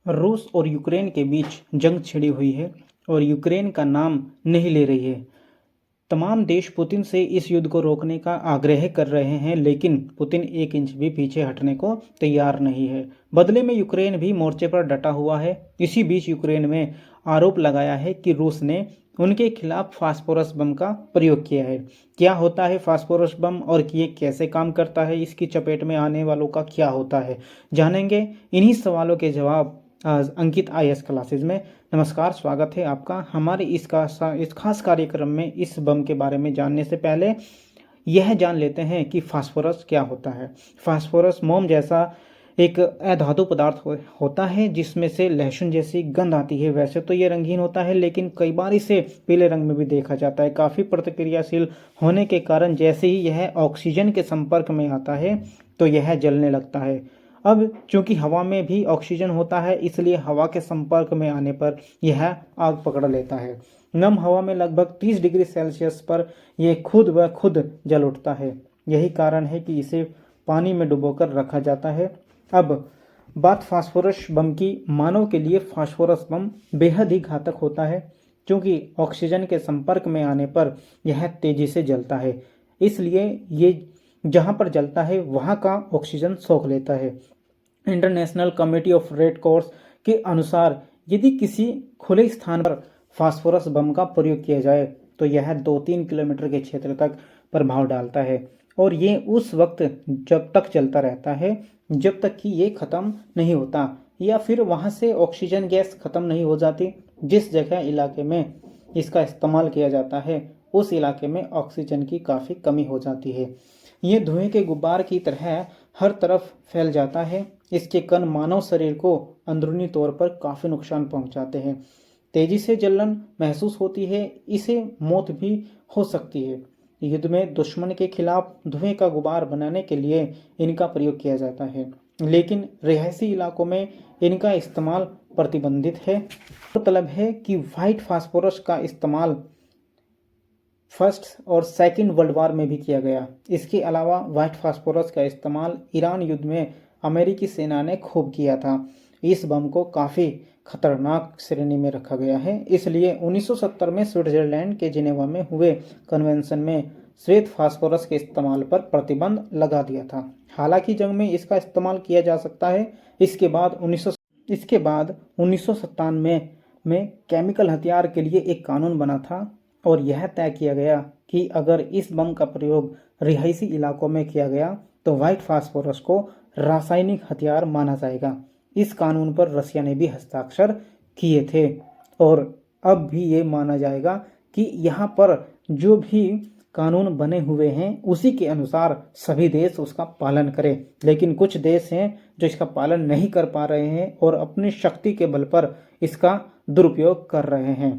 रूस और यूक्रेन के बीच जंग छिड़ी हुई है और यूक्रेन का नाम नहीं ले रही है। तमाम देश पुतिन से इस युद्ध को रोकने का आग्रह कर रहे हैं, लेकिन पुतिन 1 इंच भी पीछे हटने को तैयार नहीं है। बदले में यूक्रेन भी मोर्चे पर डटा हुआ है। इसी बीच यूक्रेन में आरोप लगाया है कि रूस ने उनके खिलाफ फास्फोरस बम का प्रयोग किया है। क्या होता है फास्फोरस बम और ये कैसे काम करता है, इसकी चपेट में आने वालों का क्या होता है, जानेंगे। इन्हीं सवालों के जवाब आज अंकित IAS क्लासेज में। नमस्कार, स्वागत है आपका हमारे इस खास कार्यक्रम में। इस बम के बारे में जानने से पहले यह जान लेते हैं कि फास्फोरस क्या होता है। फास्फोरस मोम जैसा एक अधातु पदार्थ होता है जिसमें से लहसुन जैसी गंध आती है। वैसे तो ये रंगीन होता है, लेकिन कई बार इसे पीले रंग में भी देखा जाता है। काफ़ी प्रतिक्रियाशील होने के कारण जैसे ही यह ऑक्सीजन के संपर्क में आता है तो यह जलने लगता है। अब चूंकि हवा में भी ऑक्सीजन होता है, इसलिए हवा के संपर्क में आने पर यह आग पकड़ लेता है। नम हवा में लगभग 30 डिग्री सेल्सियस पर यह खुद ब खुद जल उठता है। यही कारण है कि इसे पानी में डुबोकर रखा जाता है। अब बात फास्फोरस बम की। मानव के लिए फास्फोरस बम बेहद ही घातक होता है, क्योंकि ऑक्सीजन के संपर्क में आने पर यह तेजी से जलता है। इसलिए ये जहाँ पर जलता है वहाँ का ऑक्सीजन सोख लेता है। International committee of red cross के अनुसार यदि किसी खुले स्थान पर फास्फोरस बम का प्रयोग किया जाए तो यह 2-3 किलोमीटर के क्षेत्र तक प्रभाव डालता है, और ये उस वक्त जब तक चलता रहता है जब तक कि ये ख़त्म नहीं होता, या फिर वहाँ से ऑक्सीजन गैस ख़त्म नहीं हो जाती। जिस जगह इलाके में इसका इस्तेमाल किया जाता है उस इलाके में ऑक्सीजन की काफ़ी कमी हो जाती है। ये धुएं के गुब्बार की तरह हर तरफ फैल जाता है। इसके कण मानव शरीर को अंदरूनी तौर पर काफ़ी नुकसान पहुंचाते हैं। तेजी से जलन महसूस होती है, इसे मौत भी हो सकती है। युद्ध में दुश्मन के खिलाफ धुएं का गुब्बार बनाने के लिए इनका प्रयोग किया जाता है, लेकिन रिहायशी इलाकों में इनका इस्तेमाल प्रतिबंधित है। मतलब है कि व्हाइट फास्फोरस का इस्तेमाल फर्स्ट और सेकंड वर्ल्ड वॉर में भी किया गया। इसके अलावा व्हाइट फास्फोरस का इस्तेमाल ईरान युद्ध में अमेरिकी सेना ने खूब किया था। इस बम को काफ़ी खतरनाक श्रेणी में रखा गया है। इसलिए 1970 में स्विट्जरलैंड के जिनेवा में हुए कन्वेंशन में श्वेत फास्फोरस के इस्तेमाल पर प्रतिबंध लगा दिया था। हालांकि जंग में इसका इस्तेमाल किया जा सकता है। इसके बाद 1997 में केमिकल हथियार के लिए एक कानून बना था, और यह तय किया गया कि अगर इस बम का प्रयोग रिहायशी इलाकों में किया गया तो व्हाइट फास्फोरस को रासायनिक हथियार माना जाएगा। इस कानून पर रसिया ने भी हस्ताक्षर किए थे, और अब भी ये माना जाएगा कि यहाँ पर जो भी कानून बने हुए हैं उसी के अनुसार सभी देश उसका पालन करें। लेकिन कुछ देश हैं जो इसका पालन नहीं कर पा रहे हैं और अपनी शक्ति के बल पर इसका दुरुपयोग कर रहे हैं।